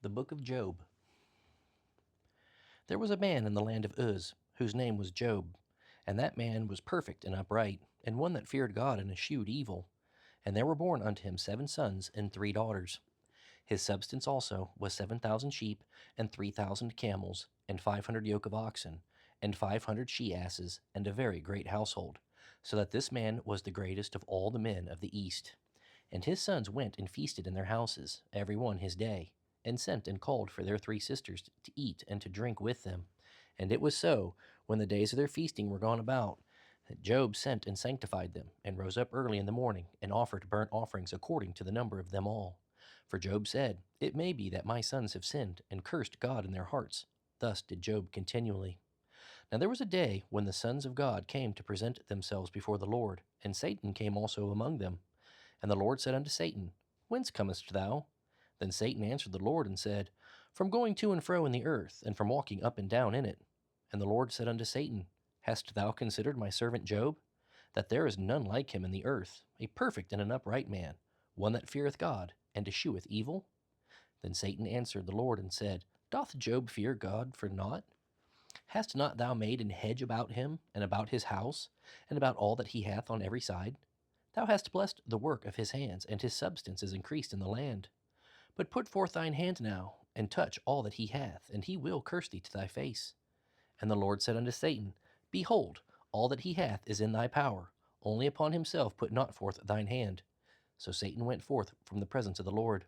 The Book of Job. There was a man in the land of Uz, whose name was Job, and that man was perfect and upright, and one that feared God and eschewed evil. And there were born unto him 7 sons and 3 daughters. His substance also was 7,000 sheep, and 3,000 camels, and 500 yoke of oxen, and 500 she-asses, and a very great household, so that this man was the greatest of all the men of the east. And his sons went and feasted in their houses, every one his day, and sent and called for their 3 sisters to eat and to drink with them. And it was so, when the days of their feasting were gone about, that Job sent and sanctified them, and rose up early in the morning, and offered burnt offerings according to the number of them all. For Job said, It may be that my sons have sinned, and cursed God in their hearts. Thus did Job continually. Now there was a day when the sons of God came to present themselves before the Lord, and Satan came also among them. And the Lord said unto Satan, Whence comest thou? Then Satan answered the Lord and said, From going to and fro in the earth, and from walking up and down in it. And the Lord said unto Satan, Hast thou considered my servant Job? That there is none like him in the earth, a perfect and an upright man, one that feareth God, and escheweth evil? Then Satan answered the Lord and said, Doth Job fear God for naught? Hast not thou made an hedge about him, and about his house, and about all that he hath on every side? Thou hast blessed the work of his hands, and his substance is increased in the land. But put forth thine hand now, and touch all that he hath, and he will curse thee to thy face. And the Lord said unto Satan, Behold, all that he hath is in thy power, only upon himself put not forth thine hand. So Satan went forth from the presence of the Lord.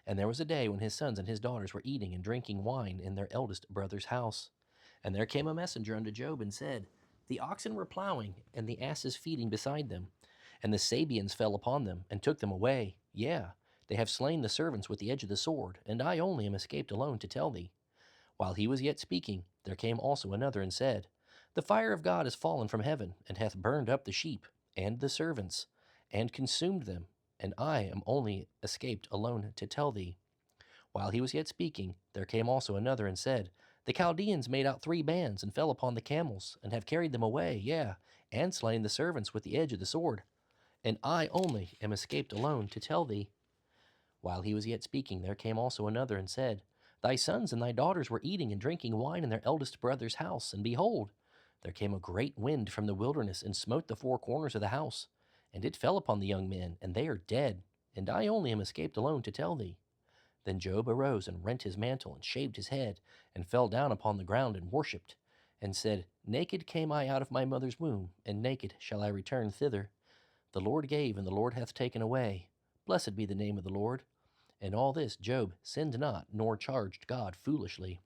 And there was a day when his sons and his daughters were eating and drinking wine in their eldest brother's house. And there came a messenger unto Job, and said, The oxen were plowing, and the asses feeding beside them. And the Sabeans fell upon them, and took them away. Yea, they have slain the servants with the edge of the sword, and I only am escaped alone to tell thee. While he was yet speaking, there came also another, and said, The fire of God is fallen from heaven, and hath burned up the sheep, and the servants, and consumed them, and I am only escaped alone to tell thee. While he was yet speaking, there came also another, and said, The Chaldeans made out 3 bands, and fell upon the camels, and have carried them away, yea, and slain the servants with the edge of the sword. And I only am escaped alone to tell thee. While he was yet speaking, there came also another, and said, Thy sons and thy daughters were eating and drinking wine in their eldest brother's house, and behold, there came a great wind from the wilderness, and smote the 4 corners of the house, and it fell upon the young men, and they are dead, and I only am escaped alone to tell thee. Then Job arose, and rent his mantle, and shaved his head, and fell down upon the ground, and worshipped, and said, Naked came I out of my mother's womb, and naked shall I return thither. The Lord gave, and the Lord hath taken away. Blessed be the name of the Lord. In all this Job sinned not, nor charged God foolishly.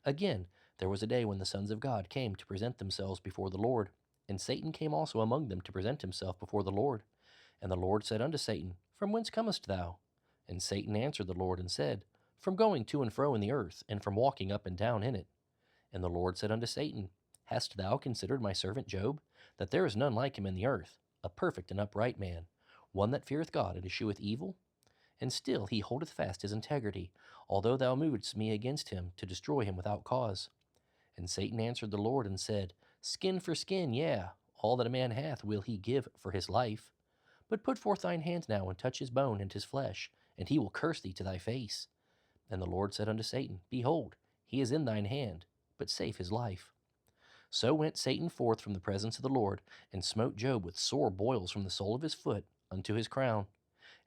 Again, there was a day when the sons of God came to present themselves before the Lord, and Satan came also among them to present himself before the Lord. And the Lord said unto Satan, From whence comest thou? And Satan answered the Lord and said, From going to and fro in the earth, and from walking up and down in it. And the Lord said unto Satan, Hast thou considered my servant Job, that there is none like him in the earth, a perfect and upright man, one that feareth God and escheweth evil? And still he holdeth fast his integrity, although thou movest me against him to destroy him without cause. And Satan answered the Lord and said, Skin for skin, yea, all that a man hath will he give for his life. But put forth thine hand now, and touch his bone and his flesh, and he will curse thee to thy face. And the Lord said unto Satan, Behold, he is in thine hand, but save his life. So went Satan forth from the presence of the Lord, and smote Job with sore boils from the sole of his foot unto his crown.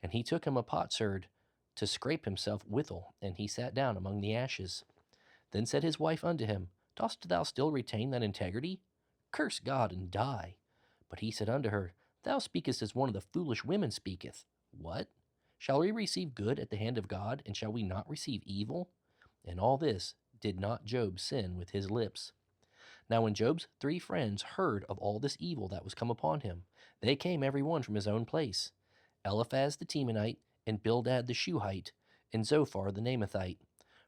And he took him a potsherd to scrape himself withal, and he sat down among the ashes. Then said his wife unto him, Dost thou still retain thine integrity? Curse God and die. But he said unto her, Thou speakest as one of the foolish women speaketh. What? Shall we receive good at the hand of God, and shall we not receive evil? And all this did not Job sin with his lips. Now when Job's 3 friends heard of all this evil that was come upon him, they came every one from his own place, Eliphaz the Temanite, and Bildad the Shuhite, and Zophar the Naamathite,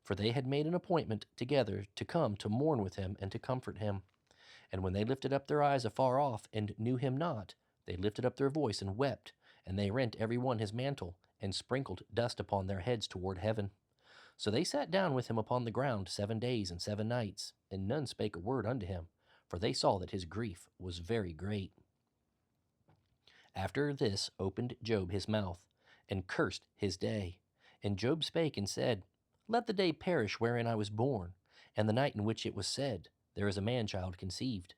for they had made an appointment together to come to mourn with him and to comfort him. And when they lifted up their eyes afar off, and knew him not, they lifted up their voice and wept, and they rent every one his mantle, and sprinkled dust upon their heads toward heaven. So they sat down with him upon the ground 7 days and 7 nights, and none spake a word unto him, for they saw that his grief was very great. After this opened Job his mouth, and cursed his day, And Job spake and said, Let the day perish wherein I was born, and the night in which it was said, There is a man child conceived.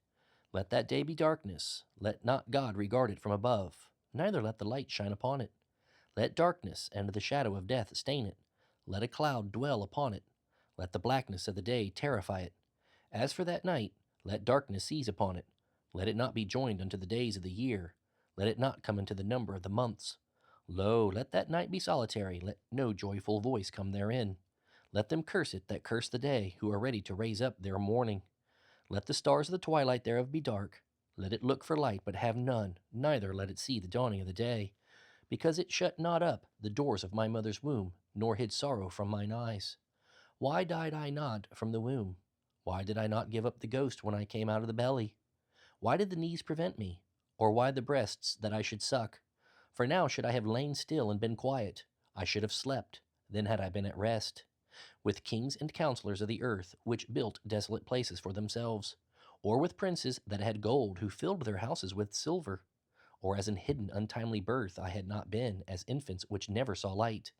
Let that day be darkness, let not God regard it from above, neither let the light shine upon it. Let darkness and the shadow of death stain it, let a cloud dwell upon it, let the blackness of the day terrify it. As for that night, let darkness seize upon it, let it not be joined unto the days of the year, let it not come into the number of the months. Lo, let that night be solitary, let no joyful voice come therein. Let them curse it that curse the day, who are ready to raise up their mourning. Let the stars of the twilight thereof be dark. Let it look for light, but have none, neither let it see the dawning of the day. Because it shut not up the doors of my mother's womb, nor hid sorrow from mine eyes. Why died I not from the womb? Why did I not give up the ghost when I came out of the belly? Why did the knees prevent me? Or why the breasts that I should suck? For now should I have lain still and been quiet. I should have slept, then had I been at rest. With kings and counselors of the earth, which built desolate places for themselves, or with princes that had gold, who filled their houses with silver, or as in hidden untimely birth I had not been, as infants which never saw light.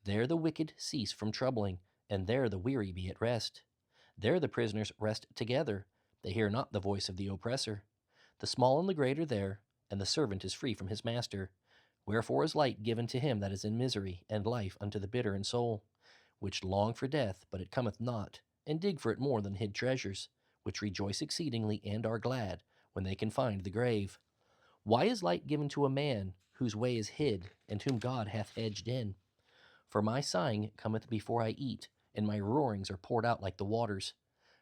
There the wicked cease from troubling, and there the weary be at rest. There the prisoners rest together, they hear not the voice of the oppressor. The small and the great are there, and the servant is free from his master. Wherefore is light given to him that is in misery, and life unto the bitter in soul, which long for death, but it cometh not, and dig for it more than hid treasures, which rejoice exceedingly and are glad when they can find the grave. Why is light given to a man whose way is hid, and whom God hath hedged in? For my sighing cometh before I eat, and my roarings are poured out like the waters.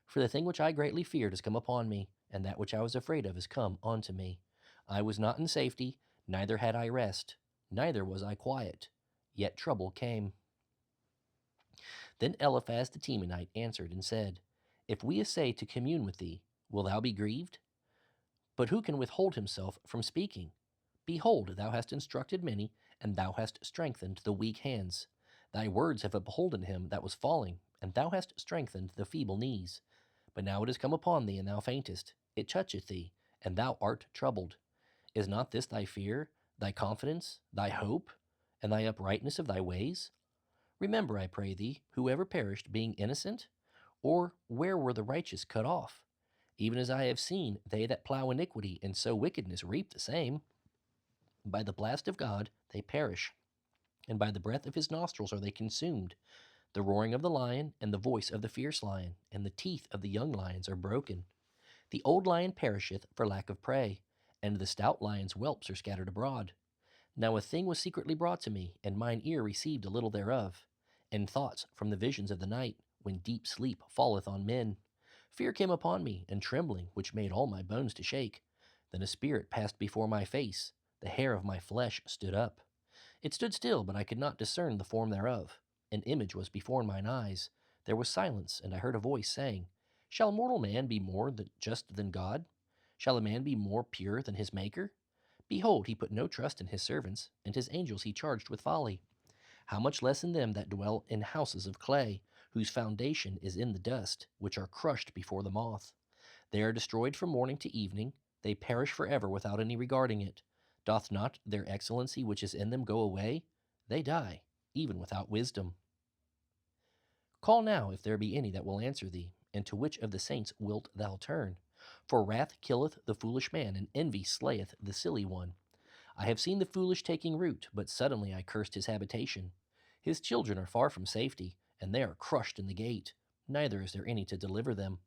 For the thing which I greatly feared is come upon me, and that which I was afraid of is come unto me. I was not in safety, neither had I rest, neither was I quiet. Yet trouble came. Then Eliphaz the Temanite answered and said, If we essay to commune with thee, wilt thou be grieved? But who can withhold himself from speaking? Behold, thou hast instructed many, and thou hast strengthened the weak hands. Thy words have upholden him that was falling, and thou hast strengthened the feeble knees. But now it is come upon thee, and thou faintest. It toucheth thee, and thou art troubled. Is not this thy fear, thy confidence, thy hope, and thy uprightness of thy ways? Remember, I pray thee, whoever perished being innocent? Or where were the righteous cut off? Even as I have seen, they that plow iniquity and sow wickedness reap the same. By the blast of God they perish, and by the breath of his nostrils are they consumed. The roaring of the lion, and the voice of the fierce lion, and the teeth of the young lions are broken. The old lion perisheth for lack of prey, and the stout lion's whelps are scattered abroad. Now a thing was secretly brought to me, and mine ear received a little thereof, and thoughts from the visions of the night, when deep sleep falleth on men. Fear came upon me, and trembling, which made all my bones to shake. Then a spirit passed before my face, the hair of my flesh stood up. It stood still, but I could not discern the form thereof. An image was before mine eyes. There was silence, and I heard a voice saying, Shall mortal man be more just than God? Shall a man be more pure than his Maker? Behold, he put no trust in his servants, and his angels he charged with folly. How much less in them that dwell in houses of clay, whose foundation is in the dust, which are crushed before the moth? They are destroyed from morning to evening, they perish forever without any regarding it. Doth not their excellency which is in them go away? They die, even without wisdom. Call now, if there be any that will answer thee, and to which of the saints wilt thou turn? For wrath killeth the foolish man, and envy slayeth the silly one. I have seen the foolish taking root, but suddenly I cursed his habitation. His children are far from safety, and they are crushed in the gate, neither is there any to deliver them.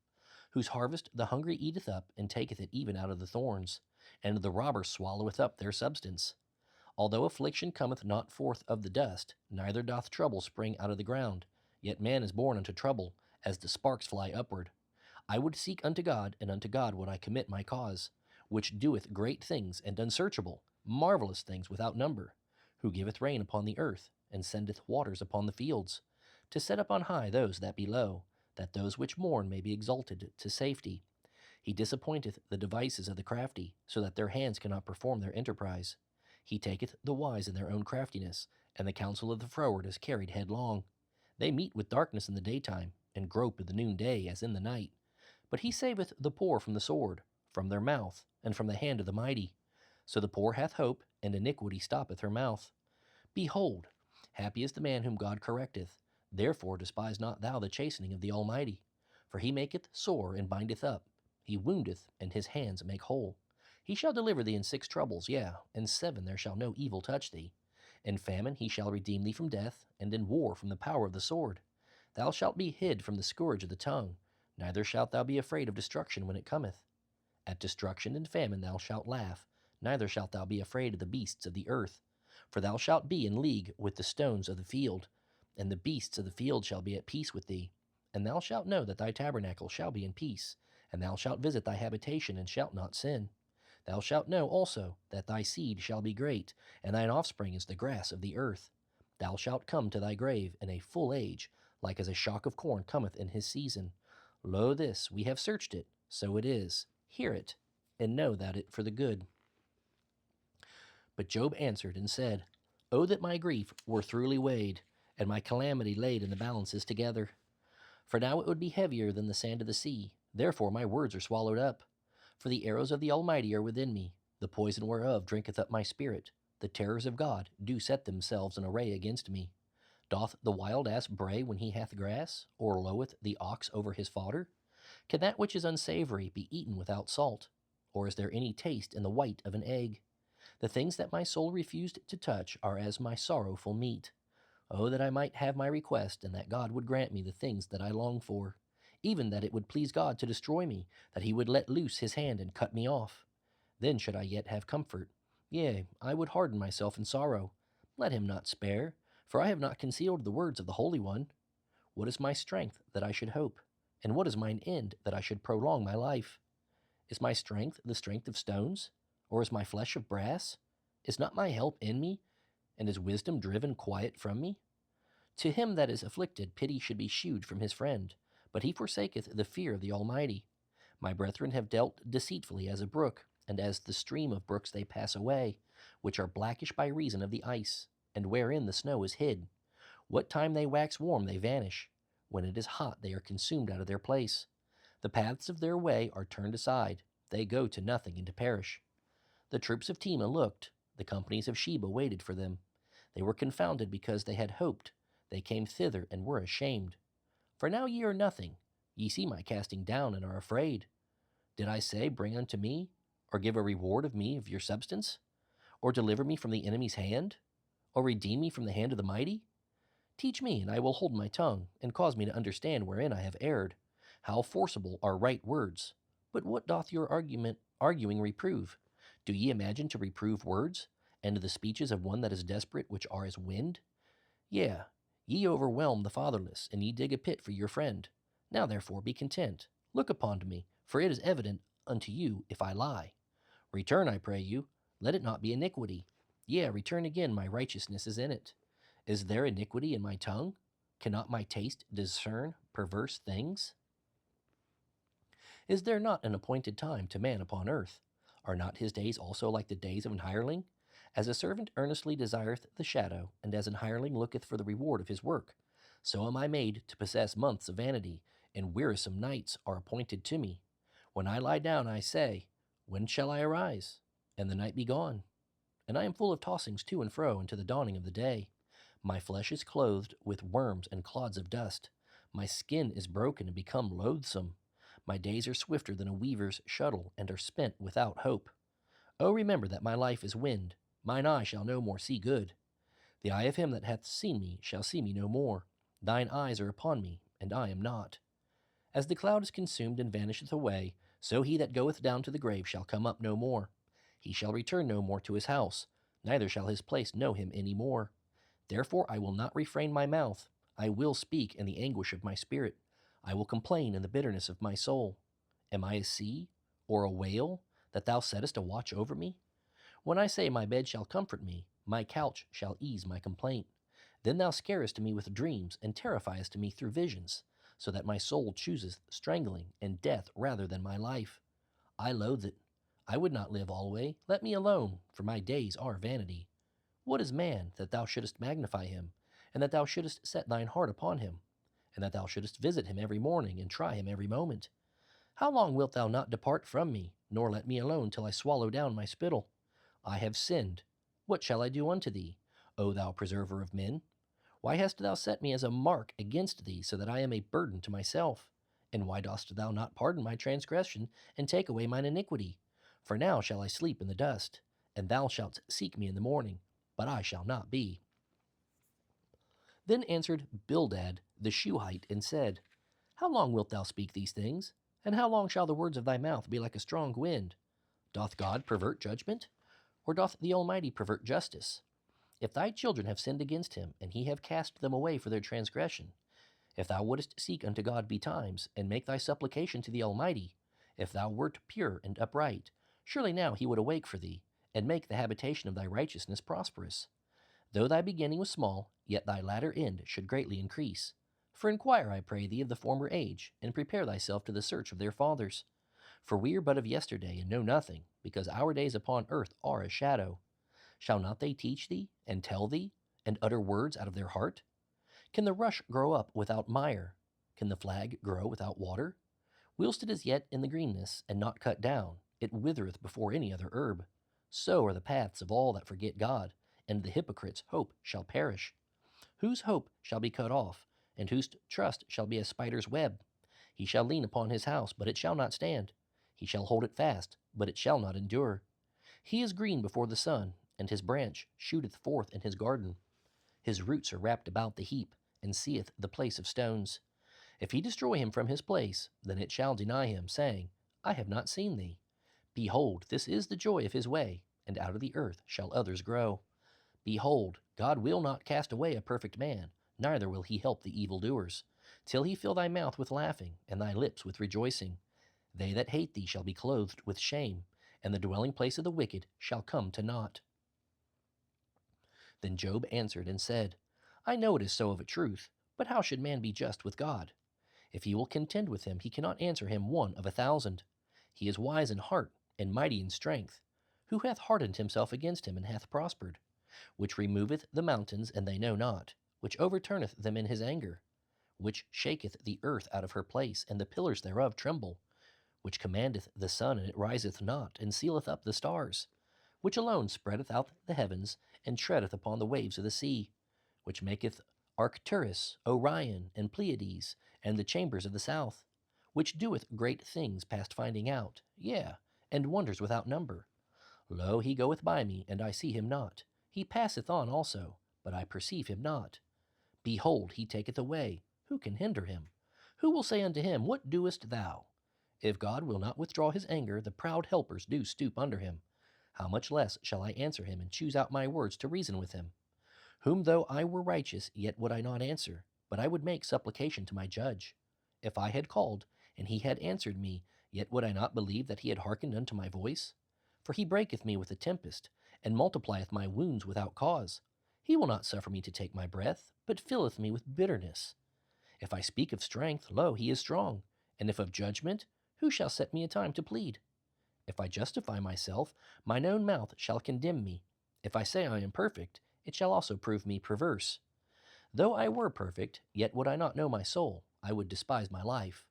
Whose harvest the hungry eateth up, and taketh it even out of the thorns, and the robber swalloweth up their substance. Although affliction cometh not forth of the dust, neither doth trouble spring out of the ground, yet man is born unto trouble, as the sparks fly upward. I would seek unto God, and unto God would I commit my cause, which doeth great things and unsearchable, marvelous things without number, who giveth rain upon the earth, and sendeth waters upon the fields, to set up on high those that be low, that those which mourn may be exalted to safety. He disappointeth the devices of the crafty, so that their hands cannot perform their enterprise. He taketh the wise in their own craftiness, and the counsel of the froward is carried headlong. They meet with darkness in the daytime, and grope in the noonday as in the night. But he saveth the poor from the sword, from their mouth, and from the hand of the mighty. So the poor hath hope, and iniquity stoppeth her mouth. Behold, Happy is the man whom God correcteth. Therefore despise not thou the chastening of the Almighty. For he maketh sore and bindeth up. He woundeth, and his hands make whole. He shall deliver thee in 6 troubles, yea, in 7 there shall no evil touch thee. In famine he shall redeem thee from death, and in war from the power of the sword. Thou shalt be hid from the scourge of the tongue, neither shalt thou be afraid of destruction when it cometh. At destruction and famine thou shalt laugh, neither shalt thou be afraid of the beasts of the earth. For thou shalt be in league with the stones of the field, and the beasts of the field shall be at peace with thee. And thou shalt know that thy tabernacle shall be in peace, and thou shalt visit thy habitation and shalt not sin. Thou shalt know also that thy seed shall be great, and thine offspring is the grass of the earth. Thou shalt come to thy grave in a full age, like as a shock of corn cometh in his season. Lo, this, we have searched it, so it is. Hear it, and know that it for the good. But Job answered and said, O that my grief were thoroughly weighed, and my calamity laid in the balances together. For now it would be heavier than the sand of the sea, therefore my words are swallowed up. For the arrows of the Almighty are within me, the poison whereof drinketh up my spirit. The terrors of God do set themselves in array against me. Doth the wild ass bray when he hath grass, or loweth the ox over his fodder? Can that which is unsavory be eaten without salt? Or is there any taste in the white of an egg? The things that my soul refused to touch are as my sorrowful meat. Oh, that I might have my request, and that God would grant me the things that I long for. Even that it would please God to destroy me, that he would let loose his hand and cut me off. Then should I yet have comfort. Yea, I would harden myself in sorrow. Let him not spare, for I have not concealed the words of the Holy One. What is my strength that I should hope? And what is mine end that I should prolong my life? Is my strength the strength of stones? Or is my flesh of brass? Is not my help in me? And is wisdom driven quiet from me? To him that is afflicted pity should be shewed from his friend, but he forsaketh the fear of the Almighty. My brethren have dealt deceitfully as a brook, and as the stream of brooks they pass away, which are blackish by reason of the ice, and wherein the snow is hid. What time they wax warm they vanish. When it is hot they are consumed out of their place. The paths of their way are turned aside. They go to nothing and to perish. The troops of Tema looked. The companies of Sheba waited for them. They were confounded because they had hoped. They came thither and were ashamed. For now ye are nothing. Ye see my casting down and are afraid. Did I say, Bring unto me, or give a reward of me of your substance? Or deliver me from the enemy's hand? Or redeem me from the hand of the mighty? Teach me, and I will hold my tongue, and cause me to understand wherein I have erred. How forcible are right words! But what doth your arguing reprove? Do ye imagine to reprove words, and the speeches of one that is desperate, which are as wind? Yea, ye overwhelm the fatherless, and ye dig a pit for your friend. Now therefore be content. Look upon me, for it is evident unto you if I lie. Return, I pray you. Let it not be iniquity. Yea, return again, my righteousness is in it. Is there iniquity in my tongue? Cannot my taste discern perverse things? Is there not an appointed time to man upon earth? Are not his days also like the days of an hireling? As a servant earnestly desireth the shadow, and as an hireling looketh for the reward of his work, so am I made to possess months of vanity, and wearisome nights are appointed to me. When I lie down, I say, When shall I arise? And the night be gone. And I am full of tossings to and fro unto the dawning of the day. My flesh is clothed with worms and clods of dust. My skin is broken and become loathsome. My days are swifter than a weaver's shuttle, and are spent without hope. Oh, remember that my life is wind. Mine eye shall no more see good. The eye of him that hath seen me shall see me no more. Thine eyes are upon me, and I am not. As the cloud is consumed and vanisheth away, so he that goeth down to the grave shall come up no more. He shall return no more to his house, neither shall his place know him any more. Therefore I will not refrain my mouth. I will speak in the anguish of my spirit. I will complain in the bitterness of my soul. Am I a sea, or a whale, that thou settest a watch over me? When I say my bed shall comfort me, my couch shall ease my complaint. Then thou scarest me with dreams, and terrifiest me through visions, so that my soul chooseth strangling and death rather than my life. I loathe it. I would not live alway. Let me alone, for my days are vanity. What is man, that thou shouldest magnify him, and that thou shouldest set thine heart upon him, and that thou shouldest visit him every morning, and try him every moment? How long wilt thou not depart from me, nor let me alone till I swallow down my spittle? I have sinned. What shall I do unto thee, O thou preserver of men? Why hast thou set me as a mark against thee, so that I am a burden to myself? And why dost thou not pardon my transgression, and take away mine iniquity? For now shall I sleep in the dust, and thou shalt seek me in the morning, but I shall not be. Then answered Bildad the Shuhite, and said, How long wilt thou speak these things? And how long shall the words of thy mouth be like a strong wind? Doth God pervert judgment? Or doth the Almighty pervert justice? If thy children have sinned against him, and he have cast them away for their transgression, if thou wouldest seek unto God betimes, and make thy supplication to the Almighty, if thou wert pure and upright, surely now he would awake for thee, and make the habitation of thy righteousness prosperous. Though thy beginning was small, yet thy latter end should greatly increase. For inquire, I pray thee, of the former age, and prepare thyself to the search of their fathers. For we are but of yesterday, and know nothing, because our days upon earth are a shadow. Shall not they teach thee, and tell thee, and utter words out of their heart? Can the rush grow up without mire? Can the flag grow without water? Whilst it is yet in the greenness, and not cut down, it withereth before any other herb. So are the paths of all that forget God, and the hypocrite's hope shall perish. Whose hope shall be cut off, and whose trust shall be a spider's web? He shall lean upon his house, but it shall not stand. He shall hold it fast, but it shall not endure. He is green before the sun, and his branch shooteth forth in his garden. His roots are wrapped about the heap, and seeth the place of stones. If he destroy him from his place, then it shall deny him, saying, I have not seen thee. Behold, this is the joy of his way, and out of the earth shall others grow. Behold, God will not cast away a perfect man, neither will he help the evildoers, till he fill thy mouth with laughing, and thy lips with rejoicing. They that hate thee shall be clothed with shame, and the dwelling place of the wicked shall come to naught. Then Job answered and said, I know it is so of a truth, but how should man be just with God? If he will contend with him, he cannot answer him 1 of 1,000. He is wise in heart, and mighty in strength. Who hath hardened himself against him, and hath prospered? Which removeth the mountains, and they know not, which overturneth them in his anger, which shaketh the earth out of her place, and the pillars thereof tremble, which commandeth the sun, and it riseth not, and sealeth up the stars, which alone spreadeth out the heavens, and treadeth upon the waves of the sea, which maketh Arcturus, Orion, and Pleiades, and the chambers of the south, which doeth great things past finding out, yea, and wonders without number. Lo, he goeth by me, and I see him not. He passeth on also, but I perceive him not. Behold, he taketh away. Who can hinder him? Who will say unto him, What doest thou? If God will not withdraw his anger, the proud helpers do stoop under him. How much less shall I answer him, and choose out my words to reason with him? Whom though I were righteous, yet would I not answer, but I would make supplication to my judge. If I had called, and he had answered me, yet would I not believe that he had hearkened unto my voice? For he breaketh me with a tempest, and multiplieth my wounds without cause. He will not suffer me to take my breath, but filleth me with bitterness. If I speak of strength, lo, he is strong. And if of judgment, who shall set me a time to plead? If I justify myself, mine own mouth shall condemn me. If I say I am perfect, it shall also prove me perverse. Though I were perfect, yet would I not know my soul. I would despise my life.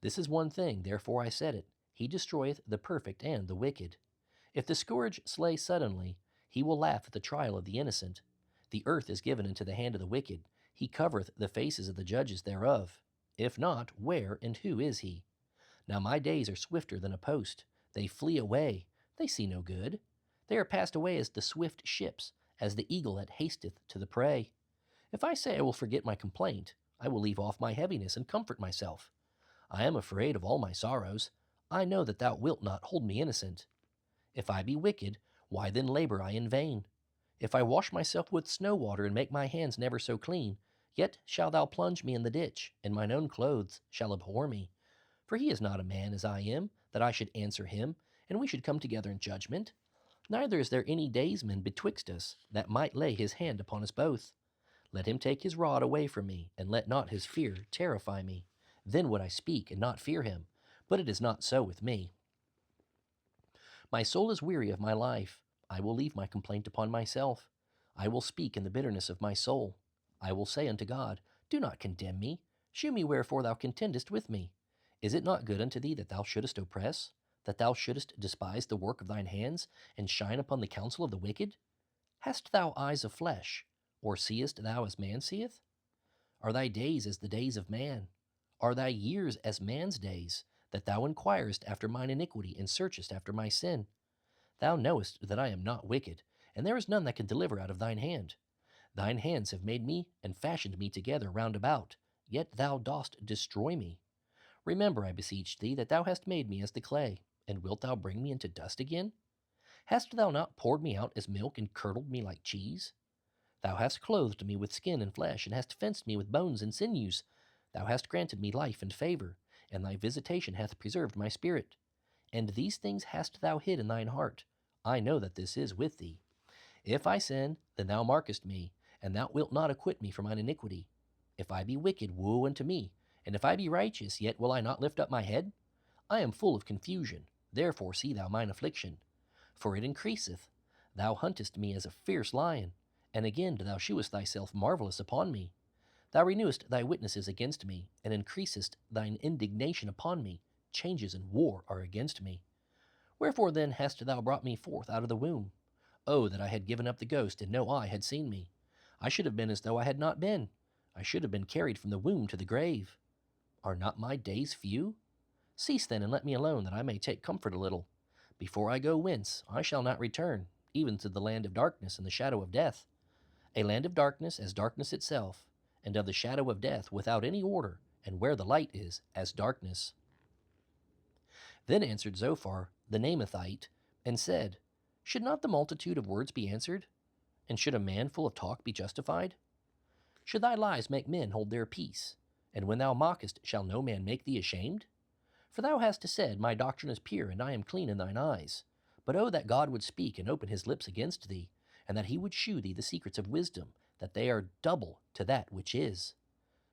This is one thing, therefore I said it. He destroyeth the perfect and the wicked. If the scourge slay suddenly, he will laugh at the trial of the innocent. The earth is given into the hand of the wicked. He covereth the faces of the judges thereof. If not, where and who is he? Now my days are swifter than a post. They flee away. They see no good. They are passed away as the swift ships, as the eagle that hasteth to the prey. If I say I will forget my complaint, I will leave off my heaviness and comfort myself. I am afraid of all my sorrows. I know that thou wilt not hold me innocent. If I be wicked, why then labor I in vain? If I wash myself with snow water and make my hands never so clean, yet shalt thou plunge me in the ditch, and mine own clothes shall abhor me. For he is not a man as I am, that I should answer him, and we should come together in judgment. Neither is there any daysman betwixt us, that might lay his hand upon us both. Let him take his rod away from me, and let not his fear terrify me. Then would I speak, and not fear him. But it is not so with me. My soul is weary of my life. I will leave my complaint upon myself. I will speak in the bitterness of my soul. I will say unto God, Do not condemn me. Shew me wherefore thou contendest with me. Is it not good unto thee that thou shouldest oppress, that thou shouldest despise the work of thine hands, and shine upon the counsel of the wicked? Hast thou eyes of flesh? Or seest thou as man seeth? Are thy days as the days of man? Are thy years as man's days, that thou inquirest after mine iniquity, and searchest after my sin? Thou knowest that I am not wicked, and there is none that can deliver out of thine hand. Thine hands have made me, and fashioned me together round about, yet thou dost destroy me. Remember, I beseech thee, that thou hast made me as the clay, and wilt thou bring me into dust again? Hast thou not poured me out as milk, and curdled me like cheese? Thou hast clothed me with skin and flesh, and hast fenced me with bones and sinews. Thou hast granted me life and favor, and thy visitation hath preserved my spirit. And these things hast thou hid in thine heart. I know that this is with thee. If I sin, then thou markest me, and thou wilt not acquit me for mine iniquity. If I be wicked, woe unto me, and if I be righteous, yet will I not lift up my head? I am full of confusion, therefore see thou mine affliction. For it increaseth. Thou huntest me as a fierce lion, and again thou shewest thyself marvelous upon me. Thou renewest thy witnesses against me, and increasest thine indignation upon me. Changes and war are against me. Wherefore then hast thou brought me forth out of the womb? Oh, that I had given up the ghost, and no eye had seen me. I should have been as though I had not been. I should have been carried from the womb to the grave. Are not my days few? Cease then, and let me alone, that I may take comfort a little. Before I go whence, I shall not return, even to the land of darkness and the shadow of death. A land of darkness as darkness itself, and of the shadow of death without any order, and where the light is as darkness. Then answered Zophar the Naamathite, and said, Should not the multitude of words be answered? And should a man full of talk be justified? Should thy lies make men hold their peace? And when thou mockest, shall no man make thee ashamed? For thou hast said, My doctrine is pure, and I am clean in thine eyes. But oh, that God would speak and open his lips against thee, and that he would shew thee the secrets of wisdom, that they are double to that which is.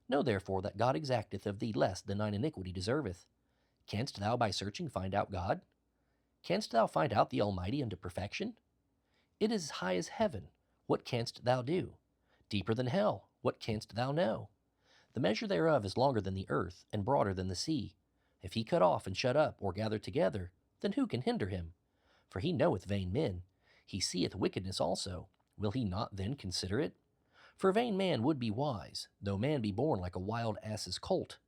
Know therefore that God exacteth of thee less than thine iniquity deserveth. Canst thou by searching find out God? Canst thou find out the Almighty unto perfection? It is as high as heaven. What canst thou do? Deeper than hell. What canst thou know? The measure thereof is longer than the earth, and broader than the sea. If he cut off and shut up, or gather together, then who can hinder him? For he knoweth vain men. He seeth wickedness also. Will he not then consider it? For vain man would be wise, though man be born like a wild ass's colt.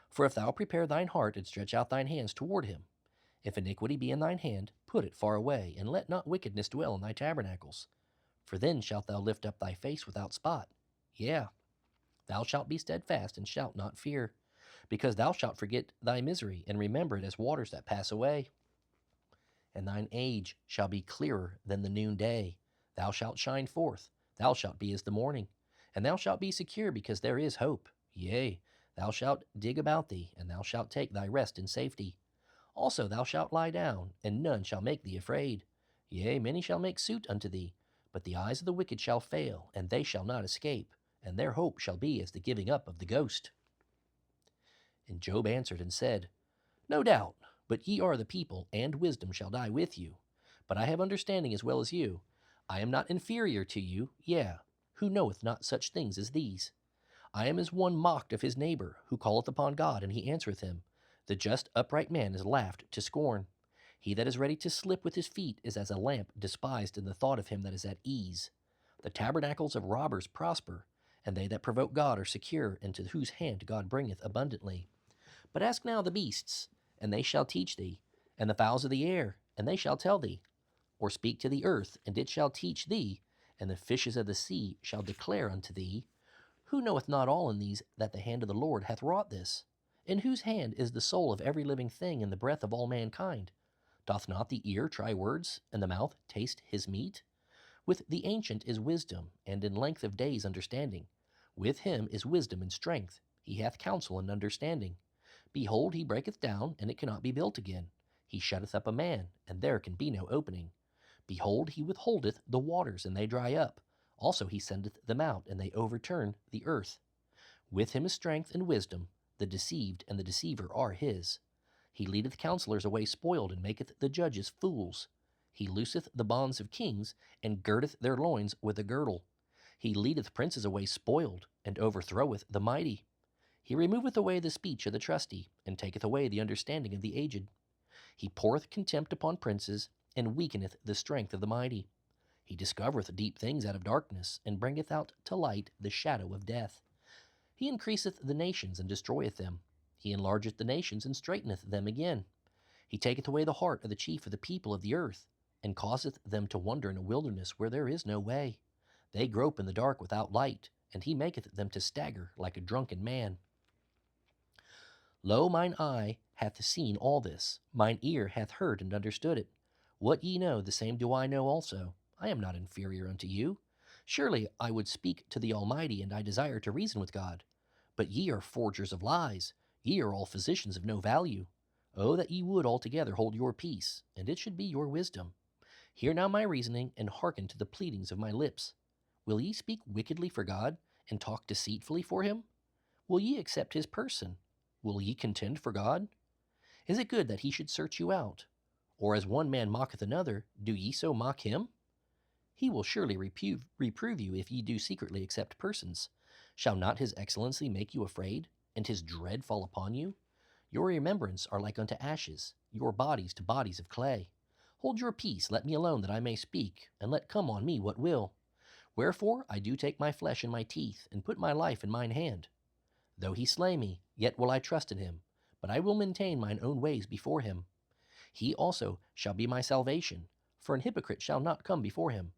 For if thou prepare thine heart, and stretch out thine hands toward him, if iniquity be in thine hand, put it far away, and let not wickedness dwell in thy tabernacles. For then shalt thou lift up thy face without spot. Yea, thou shalt be steadfast, and shalt not fear, because thou shalt forget thy misery, and remember it as waters that pass away. And thine age shall be clearer than the noonday. Thou shalt shine forth, thou shalt be as the morning, and thou shalt be secure, because there is hope. Yea, thou shalt dig about thee, and thou shalt take thy rest in safety. Also thou shalt lie down, and none shall make thee afraid. Yea, many shall make suit unto thee, but the eyes of the wicked shall fail, and they shall not escape, and their hope shall be as the giving up of the ghost. And Job answered and said, No doubt, but ye are the people, and wisdom shall die with you. But I have understanding as well as you. I am not inferior to you, yea, who knoweth not such things as these? I am as one mocked of his neighbor, who calleth upon God, and he answereth him. The just upright man is laughed to scorn. He that is ready to slip with his feet is as a lamp despised in the thought of him that is at ease. The tabernacles of robbers prosper, and they that provoke God are secure, into whose hand God bringeth abundantly. But ask now the beasts, and they shall teach thee, and the fowls of the air, and they shall tell thee. Or speak to the earth, and it shall teach thee, and the fishes of the sea shall declare unto thee. Who knoweth not all in these that the hand of the Lord hath wrought this? In whose hand is the soul of every living thing, and the breath of all mankind? Doth not the ear try words, and the mouth taste his meat? With the ancient is wisdom, and in length of days understanding. With him is wisdom and strength. He hath counsel and understanding. Behold, he breaketh down, and it cannot be built again. He shutteth up a man, and there can be no opening. Behold, he withholdeth the waters, and they dry up. Also he sendeth them out, and they overturn the earth. With him is strength and wisdom. The deceived and the deceiver are his. He leadeth counselors away spoiled, and maketh the judges fools. He looseth the bonds of kings, and girdeth their loins with a girdle. He leadeth princes away spoiled, and overthroweth the mighty. He removeth away the speech of the trusty, and taketh away the understanding of the aged. He poureth contempt upon princes, and weakeneth the strength of the mighty. He discovereth deep things out of darkness, and bringeth out to light the shadow of death. He increaseth the nations, and destroyeth them. He enlargeth the nations, and straiteneth them again. He taketh away the heart of the chief of the people of the earth, and causeth them to wander in a wilderness where there is no way. They grope in the dark without light, and he maketh them to stagger like a drunken man. Lo, mine eye hath seen all this, mine ear hath heard and understood it. What ye know, the same do I know also. I am not inferior unto you. Surely I would speak to the Almighty, and I desire to reason with God. But ye are forgers of lies, ye are all physicians of no value. Oh, that ye would altogether hold your peace, and it should be your wisdom. Hear now my reasoning, and hearken to the pleadings of my lips. Will ye speak wickedly for God, and talk deceitfully for him? Will ye accept his person? Will ye contend for God? Is it good that he should search you out? Or as one man mocketh another, do ye so mock him? He will surely reprove you if ye do secretly accept persons. Shall not his excellency make you afraid, and his dread fall upon you? Your remembrance are like unto ashes, your bodies to bodies of clay. Hold your peace, let me alone that I may speak, and let come on me what will. Wherefore I do take my flesh in my teeth, and put my life in mine hand. Though he slay me, yet will I trust in him, but I will maintain mine own ways before him. He also shall be my salvation, for an hypocrite shall not come before him.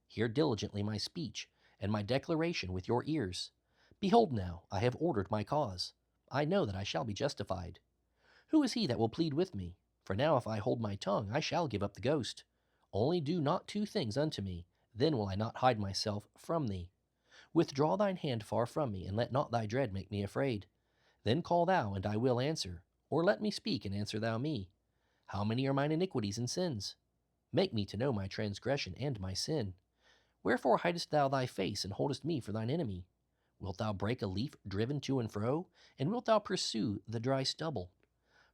Hear diligently my speech, and my declaration with your ears. Behold now, I have ordered my cause. I know that I shall be justified. Who is he that will plead with me? For now if I hold my tongue, I shall give up the ghost. Only do not two things unto me, then will I not hide myself from thee. Withdraw thine hand far from me, and let not thy dread make me afraid. Then call thou, and I will answer, or let me speak, and answer thou me. How many are mine iniquities and sins? Make me to know my transgression and my sin. Wherefore hidest thou thy face, and holdest me for thine enemy? Wilt thou break a leaf driven to and fro, and wilt thou pursue the dry stubble?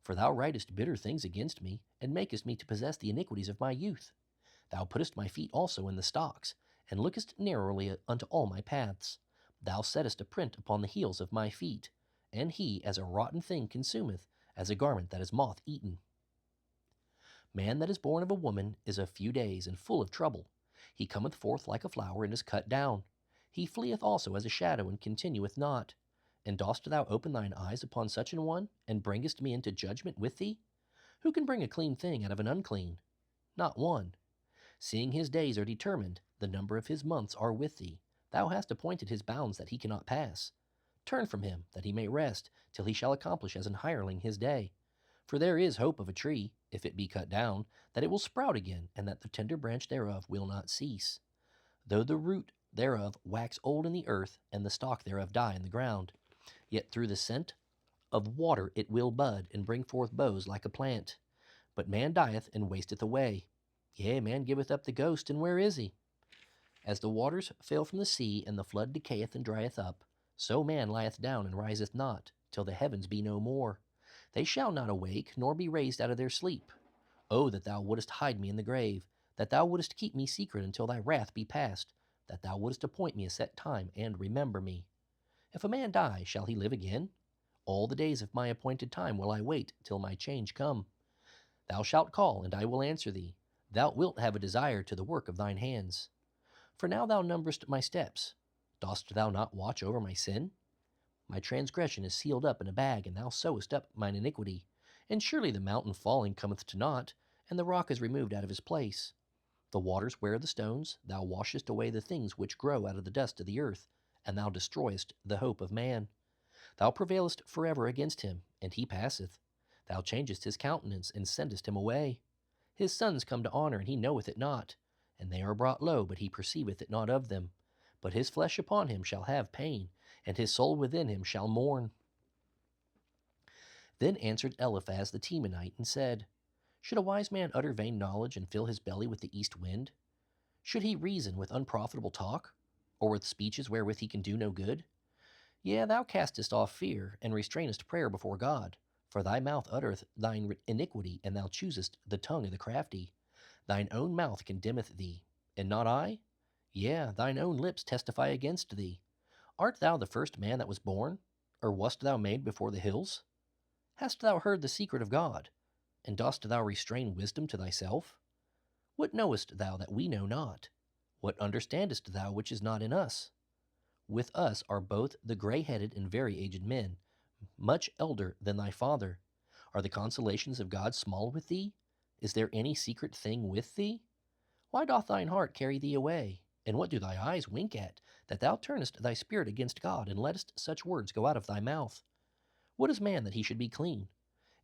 For thou writest bitter things against me, and makest me to possess the iniquities of my youth. Thou puttest my feet also in the stocks, and lookest narrowly unto all my paths. Thou settest a print upon the heels of my feet, and he as a rotten thing consumeth, as a garment that is moth eaten. Man that is born of a woman is of few days, and full of trouble. He cometh forth like a flower, and is cut down. He fleeth also as a shadow, and continueth not. And dost thou open thine eyes upon such an one, and bringest me into judgment with thee? Who can bring a clean thing out of an unclean? Not one. Seeing his days are determined, the number of his months are with thee. Thou hast appointed his bounds that he cannot pass. Turn from him, that he may rest, till he shall accomplish as an hireling his day. For there is hope of a tree, if it be cut down, that it will sprout again, and that the tender branch thereof will not cease. Though the root thereof wax old in the earth, and the stalk thereof die in the ground, yet through the scent of water it will bud, and bring forth boughs like a plant. But man dieth, and wasteth away. Yea, man giveth up the ghost, and where is he? As the waters fail from the sea, and the flood decayeth and drieth up, so man lieth down and riseth not, till the heavens be no more. They shall not awake, nor be raised out of their sleep. Oh, that thou wouldest hide me in the grave, that thou wouldest keep me secret until thy wrath be past, that thou wouldest appoint me a set time, and remember me. If a man die, shall he live again? All the days of my appointed time will I wait till my change come. Thou shalt call, and I will answer thee. Thou wilt have a desire to the work of thine hands. For now thou numberest my steps. Dost thou not watch over my sin? My transgression is sealed up in a bag, and thou sewest up mine iniquity. And surely the mountain falling cometh to naught, and the rock is removed out of his place. The waters wear the stones, thou washest away the things which grow out of the dust of the earth, and thou destroyest the hope of man. Thou prevailest forever against him, and he passeth. Thou changest his countenance, and sendest him away. His sons come to honor, and he knoweth it not, and they are brought low, but he perceiveth it not of them. But his flesh upon him shall have pain, and his soul within him shall mourn. Then answered Eliphaz the Temanite, and said, Should a wise man utter vain knowledge, and fill his belly with the east wind? Should he reason with unprofitable talk, or with speeches wherewith he can do no good? Yea, thou castest off fear, and restrainest prayer before God. For thy mouth uttereth thine iniquity, and thou choosest the tongue of the crafty. Thine own mouth condemneth thee, and not I? Yea, thine own lips testify against thee. Art thou the first man that was born? Or wast thou made before the hills? Hast thou heard the secret of God? And dost thou restrain wisdom to thyself? What knowest thou that we know not? What understandest thou which is not in us? With us are both the gray-headed and very aged men, much elder than thy father. Are the consolations of God small with thee? Is there any secret thing with thee? Why doth thine heart carry thee away? And what do thy eyes wink at, that thou turnest thy spirit against God, and lettest such words go out of thy mouth? What is man that he should be clean?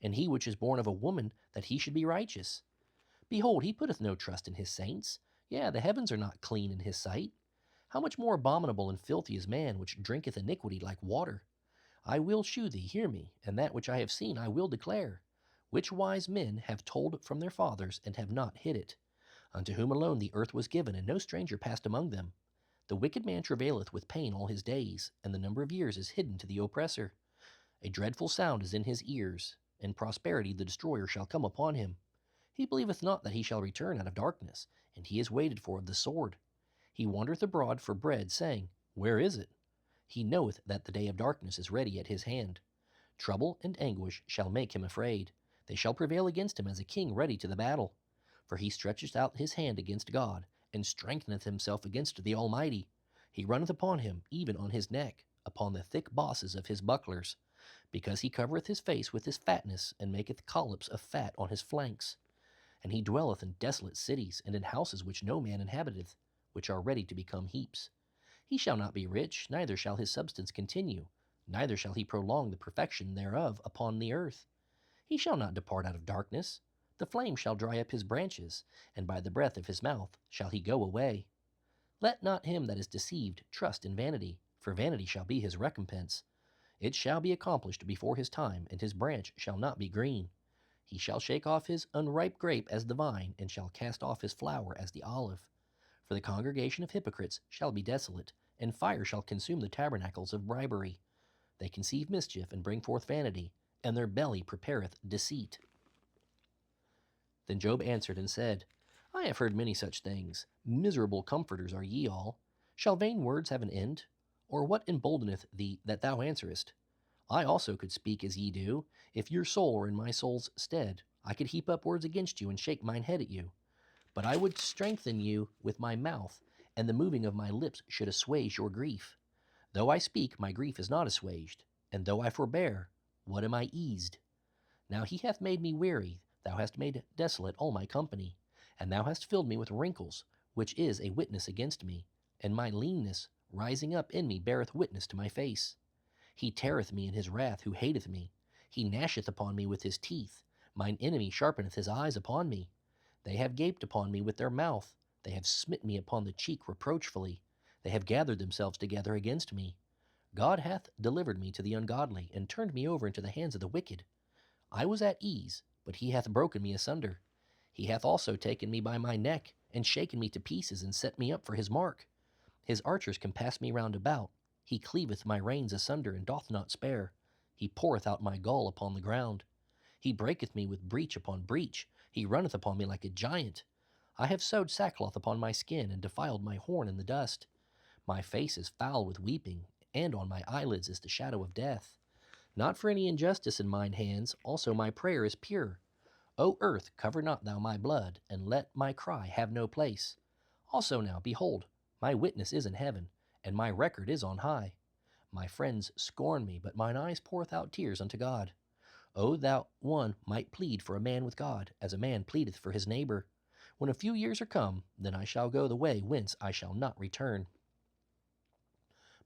And he which is born of a woman that he should be righteous? Behold, he putteth no trust in his saints. Yea, the heavens are not clean in his sight. How much more abominable and filthy is man which drinketh iniquity like water? I will shew thee, hear me, and that which I have seen I will declare, which wise men have told from their fathers, and have not hid it, unto whom alone the earth was given, and no stranger passed among them. The wicked man travaileth with pain all his days, and the number of years is hidden to the oppressor. A dreadful sound is in his ears, and prosperity the destroyer shall come upon him. He believeth not that he shall return out of darkness, and he is waited for of the sword. He wandereth abroad for bread, saying, Where is it? He knoweth that the day of darkness is ready at his hand. Trouble and anguish shall make him afraid. They shall prevail against him as a king ready to the battle. For he stretcheth out his hand against God, and strengtheneth himself against the Almighty. He runneth upon him, even on his neck, upon the thick bosses of his bucklers, because he covereth his face with his fatness, and maketh collops of fat on his flanks. And he dwelleth in desolate cities, and in houses which no man inhabiteth, which are ready to become heaps. He shall not be rich, neither shall his substance continue, neither shall he prolong the perfection thereof upon the earth. He shall not depart out of darkness. The flame shall dry up his branches, and by the breath of his mouth shall he go away. Let not him that is deceived trust in vanity, for vanity shall be his recompense. It shall be accomplished before his time, and his branch shall not be green. He shall shake off his unripe grape as the vine, and shall cast off his flower as the olive. For the congregation of hypocrites shall be desolate, and fire shall consume the tabernacles of bribery. They conceive mischief, and bring forth vanity, and their belly prepareth deceit. Then Job answered and said, I have heard many such things. Miserable comforters are ye all. Shall vain words have an end? Or what emboldeneth thee that thou answerest? I also could speak as ye do. If your soul were in my soul's stead, I could heap up words against you, and shake mine head at you. But I would strengthen you with my mouth, and the moving of my lips should assuage your grief. Though I speak, my grief is not assuaged, and though I forbear, what am I eased? Now he hath made me weary, thou hast made desolate all my company, and thou hast filled me with wrinkles, which is a witness against me, and my leanness rising up in me beareth witness to my face. He teareth me in his wrath who hateth me. He gnasheth upon me with his teeth. Mine enemy sharpeneth his eyes upon me. They have gaped upon me with their mouth. They have smit me upon the cheek reproachfully. They have gathered themselves together against me. God hath delivered me to the ungodly, and turned me over into the hands of the wicked. I was at ease, but he hath broken me asunder. He hath also taken me by my neck, and shaken me to pieces, and set me up for his mark. His archers compass me round about. He cleaveth my reins asunder, and doth not spare. He poureth out my gall upon the ground. He breaketh me with breach upon breach. He runneth upon me like a giant. I have sewed sackcloth upon my skin, and defiled my horn in the dust. My face is foul with weeping, and on my eyelids is the shadow of death. Not for any injustice in mine hands, also my prayer is pure. O earth, cover not thou my blood, and let my cry have no place. Also now, behold, my witness is in heaven, and my record is on high. My friends scorn me, but mine eyes poureth out tears unto God. O that one might plead for a man with God, as a man pleadeth for his neighbor. When a few years are come, then I shall go the way whence I shall not return.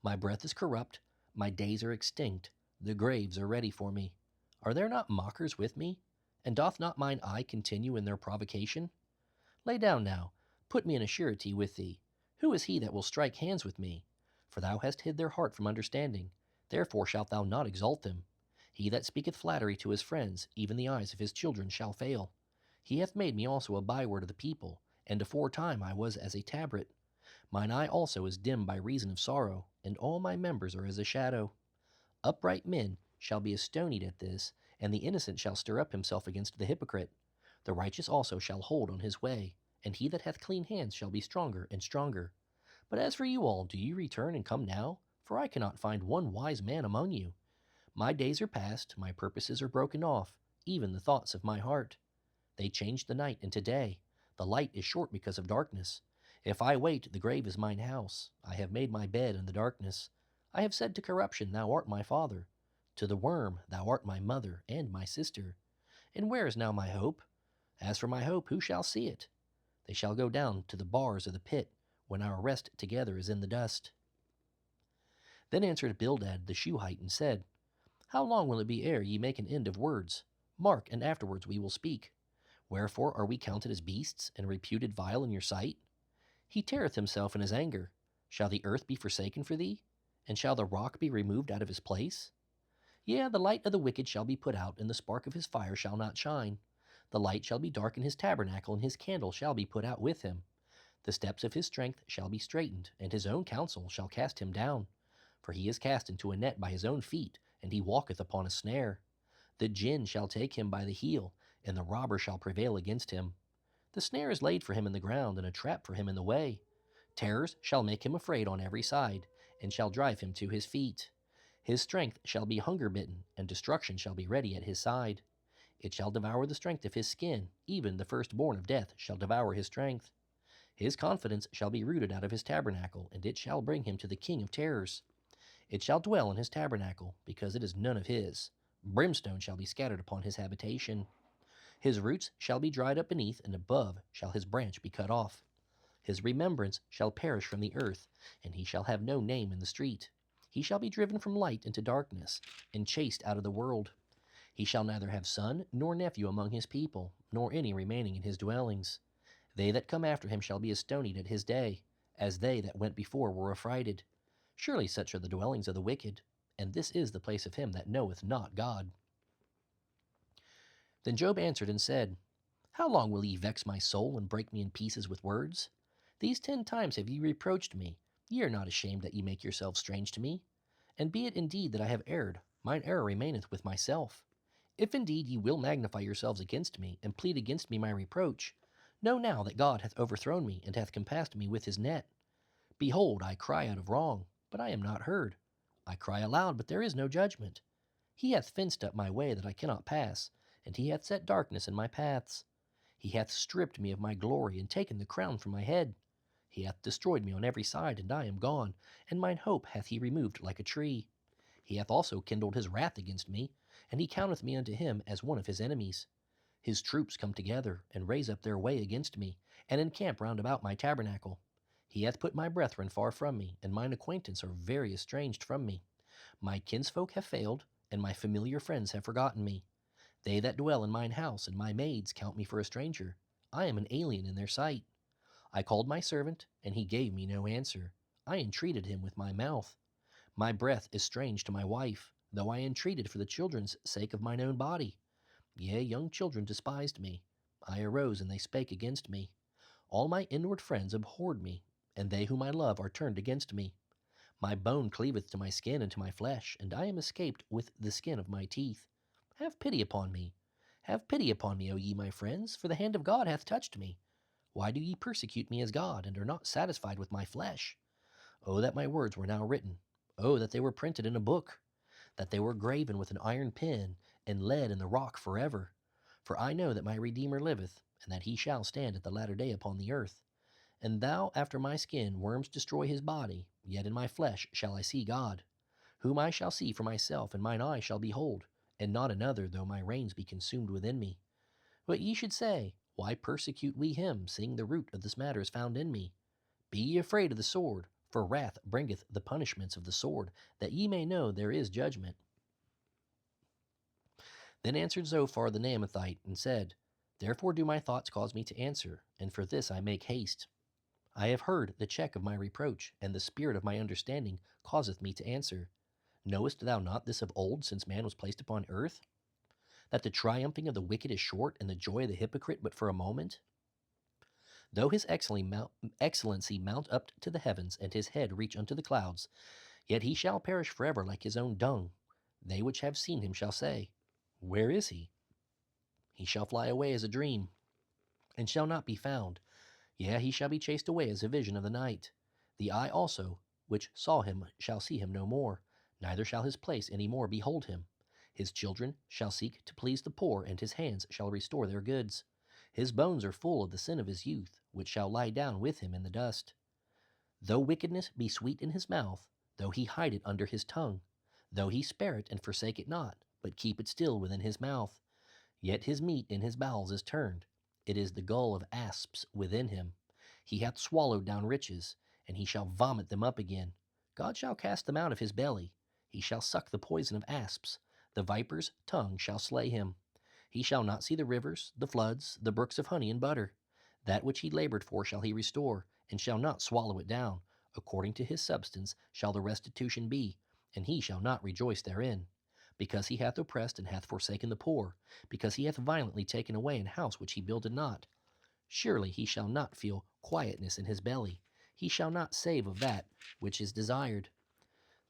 My breath is corrupt, my days are extinct, the graves are ready for me. Are there not mockers with me? And doth not mine eye continue in their provocation? Lay down now, put me in a surety with thee. Who is he that will strike hands with me? For thou hast hid their heart from understanding, therefore shalt thou not exalt them. He that speaketh flattery to his friends, even the eyes of his children shall fail. He hath made me also a byword of the people, and aforetime I was as a tabret. Mine eye also is dim by reason of sorrow, and all my members are as a shadow. Upright men shall be astonied at this, and the innocent shall stir up himself against the hypocrite. The righteous also shall hold on his way, and he that hath clean hands shall be stronger and stronger. But as for you all, do you return and come now? For I cannot find one wise man among you. My days are past, my purposes are broken off, even the thoughts of my heart. They change the night into day. The light is short because of darkness. If I wait, the grave is mine house. I have made my bed in the darkness. I have said to corruption, Thou art my father. To the worm, Thou art my mother and my sister. And where is now my hope? As for my hope, who shall see it? They shall go down to the bars of the pit, when our rest together is in the dust. Then answered Bildad the Shuhite, and said, How long will it be ere ye make an end of words? Mark, and afterwards we will speak. Wherefore are we counted as beasts, and reputed vile in your sight? He teareth himself in his anger. Shall the earth be forsaken for thee? And shall the rock be removed out of his place? Yea, the light of the wicked shall be put out, and the spark of his fire shall not shine. The light shall be dark in his tabernacle, and his candle shall be put out with him. The steps of his strength shall be straitened, and his own counsel shall cast him down. For he is cast into a net by his own feet, and he walketh upon a snare. The gin shall take him by the heel, and the robber shall prevail against him. The snare is laid for him in the ground, and a trap for him in the way. Terrors shall make him afraid on every side, and shall drive him to his feet. His strength shall be hunger-bitten, and destruction shall be ready at his side. It shall devour the strength of his skin, even the firstborn of death shall devour his strength. His confidence shall be rooted out of his tabernacle, and it shall bring him to the king of terrors. It shall dwell in his tabernacle, because it is none of his. Brimstone shall be scattered upon his habitation. His roots shall be dried up beneath, and above shall his branch be cut off. His remembrance shall perish from the earth, and he shall have no name in the street. He shall be driven from light into darkness, and chased out of the world. He shall neither have son nor nephew among his people, nor any remaining in his dwellings. They that come after him shall be astonied at his day, as they that went before were affrighted. Surely such are the dwellings of the wicked, and this is the place of him that knoweth not God. Then Job answered and said, How long will ye vex my soul, and break me in pieces with words? These 10 times have ye reproached me. Ye are not ashamed that ye make yourselves strange to me. And be it indeed that I have erred, mine error remaineth with myself. If indeed ye will magnify yourselves against me, and plead against me my reproach, know now that God hath overthrown me, and hath compassed me with his net. Behold, I cry out of wrong, but I am not heard. I cry aloud, but there is no judgment. He hath fenced up my way that I cannot pass, and he hath set darkness in my paths. He hath stripped me of my glory, and taken the crown from my head. He hath destroyed me on every side, and I am gone, and mine hope hath he removed like a tree. He hath also kindled his wrath against me, and he counteth me unto him as one of his enemies. His troops come together, and raise up their way against me, and encamp round about my tabernacle. He hath put my brethren far from me, and mine acquaintance are very estranged from me. My kinsfolk have failed, and my familiar friends have forgotten me. They that dwell in mine house and my maids count me for a stranger. I am an alien in their sight. I called my servant, and he gave me no answer. I entreated him with my mouth. My breath is strange to my wife, though I entreated for the children's sake of mine own body. Yea, young children despised me. I arose, and they spake against me. All my inward friends abhorred me, and they whom I love are turned against me. My bone cleaveth to my skin and to my flesh, and I am escaped with the skin of my teeth. Have pity upon me. Have pity upon me, O ye my friends, for the hand of God hath touched me. Why do ye persecute me as God, and are not satisfied with my flesh? O that my words were now written. O that they were printed in a book, that they were graven with an iron pen, and lead in the rock forever. For I know that my Redeemer liveth, and that he shall stand at the latter day upon the earth. And though after my skin worms destroy his body, yet in my flesh shall I see God, whom I shall see for myself, and mine eye shall behold, and not another, though my reins be consumed within me. But ye should say, Why persecute we him, seeing the root of this matter is found in me? Be ye afraid of the sword, for wrath bringeth the punishments of the sword, that ye may know there is judgment. Then answered Zophar the Naamathite, and said, Therefore do my thoughts cause me to answer, and for this I make haste. I have heard the check of my reproach, and the spirit of my understanding causeth me to answer. Knowest thou not this of old, since man was placed upon earth? That the triumphing of the wicked is short, and the joy of the hypocrite but for a moment? Though his excellency mount up to the heavens, and his head reach unto the clouds, yet he shall perish forever like his own dung. They which have seen him shall say, Where is he? He shall fly away as a dream, and shall not be found. Yea, he shall be chased away as a vision of the night. The eye also, which saw him, shall see him no more, neither shall his place any more behold him. His children shall seek to please the poor, and his hands shall restore their goods. His bones are full of the sin of his youth, which shall lie down with him in the dust. Though wickedness be sweet in his mouth, though he hide it under his tongue, though he spare it and forsake it not, but keep it still within his mouth, yet his meat in his bowels is turned. It is the gall of asps within him. He hath swallowed down riches, and he shall vomit them up again. God shall cast them out of his belly. He shall suck the poison of asps. The viper's tongue shall slay him. He shall not see the rivers, the floods, the brooks of honey and butter. That which he labored for shall he restore, and shall not swallow it down. According to his substance shall the restitution be, and he shall not rejoice therein. Because he hath oppressed and hath forsaken the poor, because he hath violently taken away an house which he builded not. Surely he shall not feel quietness in his belly. He shall not save of that which is desired.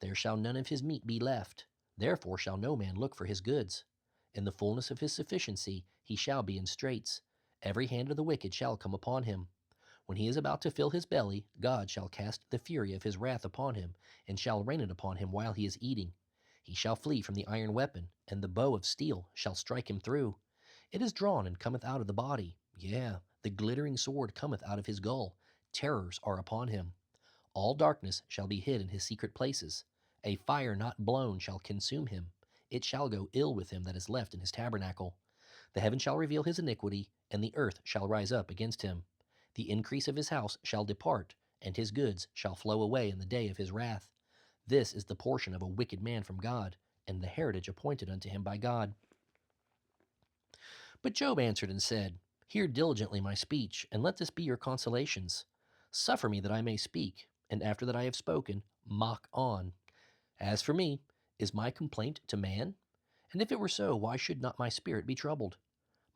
There shall none of his meat be left. Therefore shall no man look for his goods. In the fullness of his sufficiency he shall be in straits. Every hand of the wicked shall come upon him. When he is about to fill his belly, God shall cast the fury of his wrath upon him, and shall rain it upon him while he is eating. He shall flee from the iron weapon, and the bow of steel shall strike him through. It is drawn and cometh out of the body. Yea, the glittering sword cometh out of his gall. Terrors are upon him. All darkness shall be hid in his secret places. A fire not blown shall consume him. It shall go ill with him that is left in his tabernacle. The heaven shall reveal his iniquity, and the earth shall rise up against him. The increase of his house shall depart, and his goods shall flow away in the day of his wrath. This is the portion of a wicked man from God, and the heritage appointed unto him by God. But Job answered and said, Hear diligently my speech, and let this be your consolations. Suffer me that I may speak, and after that I have spoken, mock on. As for me, is my complaint to man? And if it were so, why should not my spirit be troubled?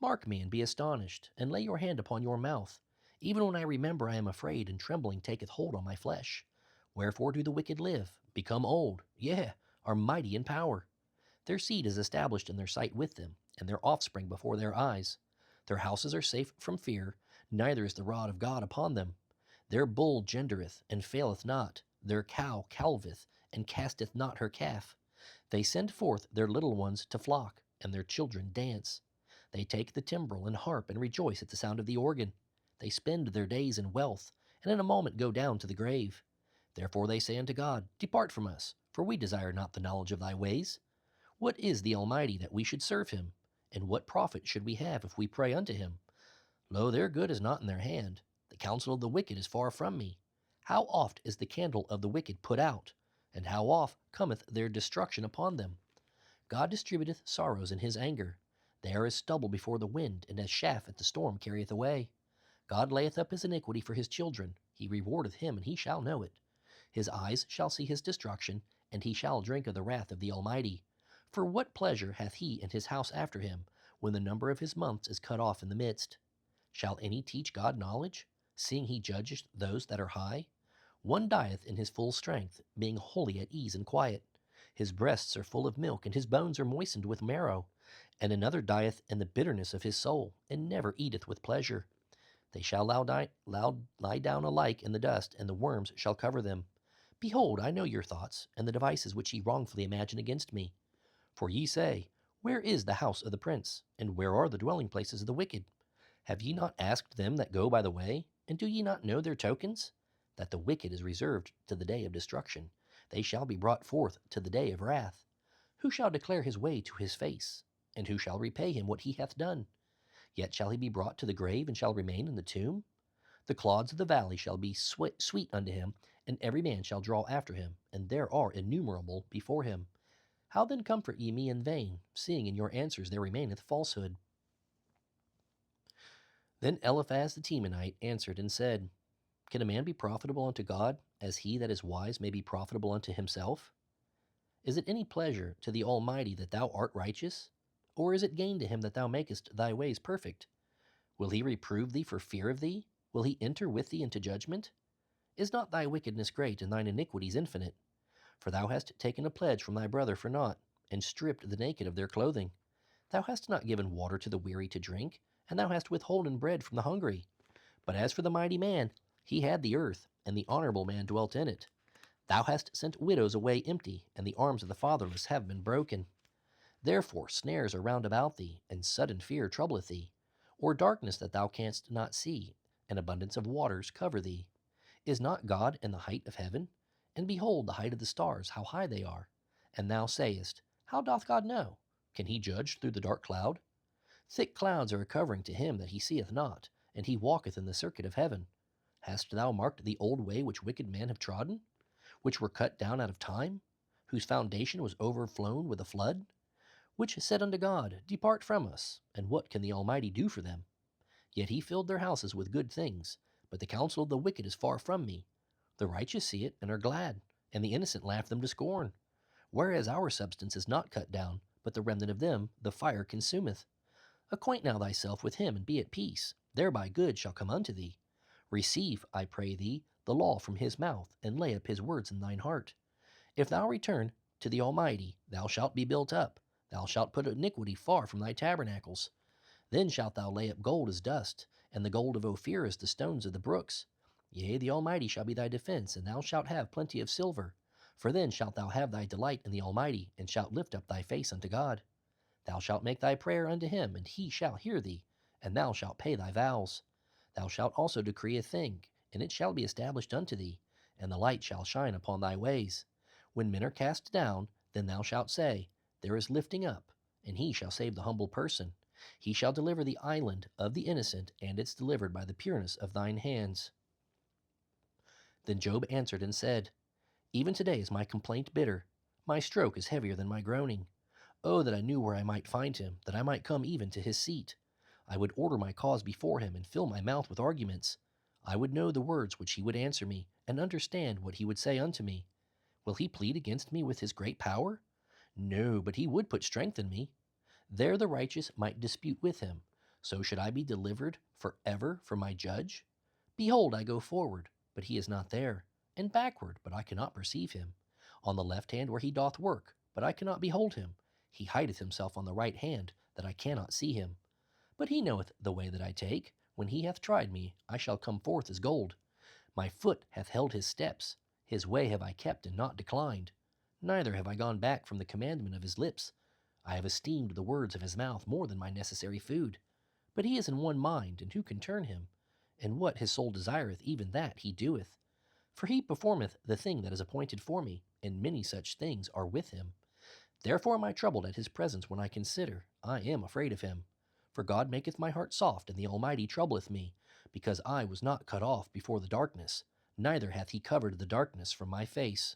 Mark me and be astonished, and lay your hand upon your mouth. Even when I remember I am afraid, and trembling taketh hold on my flesh. Wherefore do the wicked live, become old, yea, are mighty in power? Their seed is established in their sight with them, and their offspring before their eyes. Their houses are safe from fear, neither is the rod of God upon them. Their bull gendereth, and faileth not. Their cow calveth, and casteth not her calf. They send forth their little ones to flock, and their children dance. They take the timbrel and harp, and rejoice at the sound of the organ. They spend their days in wealth, and in a moment go down to the grave. Therefore they say unto God, Depart from us, for we desire not the knowledge of thy ways. What is the Almighty that we should serve him? And what profit should we have if we pray unto him? Lo, their good is not in their hand. The counsel of the wicked is far from me. How oft is the candle of the wicked put out? And how oft cometh their destruction upon them? God distributeth sorrows in his anger. They are as stubble before the wind, and as chaff at the storm carrieth away. God layeth up his iniquity for his children. He rewardeth him, and he shall know it. His eyes shall see his destruction, and he shall drink of the wrath of the Almighty. For what pleasure hath he in his house after him, when the number of his months is cut off in the midst? Shall any teach God knowledge, seeing he judgeth those that are high? One dieth in his full strength, being wholly at ease and quiet. His breasts are full of milk, and his bones are moistened with marrow. And another dieth in the bitterness of his soul, and never eateth with pleasure. They shall lie down alike in the dust, and the worms shall cover them. Behold, I know your thoughts, and the devices which ye wrongfully imagine against me. For ye say, Where is the house of the prince? And where are the dwelling places of the wicked? Have ye not asked them that go by the way? And do ye not know their tokens? That the wicked is reserved to the day of destruction. They shall be brought forth to the day of wrath. Who shall declare his way to his face? And who shall repay him what he hath done? Yet shall he be brought to the grave, and shall remain in the tomb? The clods of the valley shall be sweet unto him, and every man shall draw after him, and there are innumerable before him. How then comfort ye me in vain, seeing in your answers there remaineth falsehood? Then Eliphaz the Temanite answered and said, Can a man be profitable unto God, as he that is wise may be profitable unto himself? Is it any pleasure to the Almighty that thou art righteous? Or is it gain to him that thou makest thy ways perfect? Will he reprove thee for fear of thee? Will he enter with thee into judgment? Is not thy wickedness great, and thine iniquities infinite? For thou hast taken a pledge from thy brother for naught, and stripped the naked of their clothing. Thou hast not given water to the weary to drink, and thou hast withholden bread from the hungry. But as for the mighty man, he had the earth, and the honorable man dwelt in it. Thou hast sent widows away empty, and the arms of the fatherless have been broken. Therefore snares are round about thee, and sudden fear troubleth thee, or darkness that thou canst not see, and abundance of waters cover thee. Is not God in the height of heaven? And behold the height of the stars, how high they are. And thou sayest, How doth God know? Can he judge through the dark cloud? Thick clouds are a covering to him that he seeth not, and he walketh in the circuit of heaven. Hast thou marked the old way which wicked men have trodden, which were cut down out of time, whose foundation was overflown with a flood? Which said unto God, Depart from us, and what can the Almighty do for them? Yet he filled their houses with good things, but the counsel of the wicked is far from me. The righteous see it and are glad, and the innocent laugh them to scorn. Whereas our substance is not cut down, but the remnant of them the fire consumeth. Acquaint now thyself with him, and be at peace. Thereby good shall come unto thee. Receive, I pray thee, the law from his mouth, and lay up his words in thine heart. If thou return to the Almighty, thou shalt be built up. Thou shalt put iniquity far from thy tabernacles. Then shalt thou lay up gold as dust, and the gold of Ophir as the stones of the brooks. Yea, the Almighty shall be thy defense, and thou shalt have plenty of silver. For then shalt thou have thy delight in the Almighty, and shalt lift up thy face unto God. Thou shalt make thy prayer unto him, and he shall hear thee, and thou shalt pay thy vows. Thou shalt also decree a thing, and it shall be established unto thee, and the light shall shine upon thy ways. When men are cast down, then thou shalt say, There is lifting up, and he shall save the humble person. He shall deliver the island of the innocent, and it's delivered by the pureness of thine hands. Then Job answered and said, Even today is my complaint bitter. My stroke is heavier than my groaning. Oh, that I knew where I might find him, that I might come even to his seat. I would order my cause before him, and fill my mouth with arguments. I would know the words which he would answer me, and understand what he would say unto me. Will he plead against me with his great power? No, but he would put strength in me. There the righteous might dispute with him. So should I be delivered forever from my judge? Behold, I go forward, but he is not there, and backward, but I cannot perceive him. On the left hand where he doth work, but I cannot behold him. He hideth himself on the right hand, that I cannot see him. But he knoweth the way that I take. When he hath tried me, I shall come forth as gold. My foot hath held his steps. His way have I kept and not declined. Neither have I gone back from the commandment of his lips. I have esteemed the words of his mouth more than my necessary food. But he is in one mind, and who can turn him? And what his soul desireth, even that he doeth. For he performeth the thing that is appointed for me, and many such things are with him. Therefore am I troubled at his presence when I consider. I am afraid of him. For God maketh my heart soft, and the Almighty troubleth me, because I was not cut off before the darkness, neither hath he covered the darkness from my face.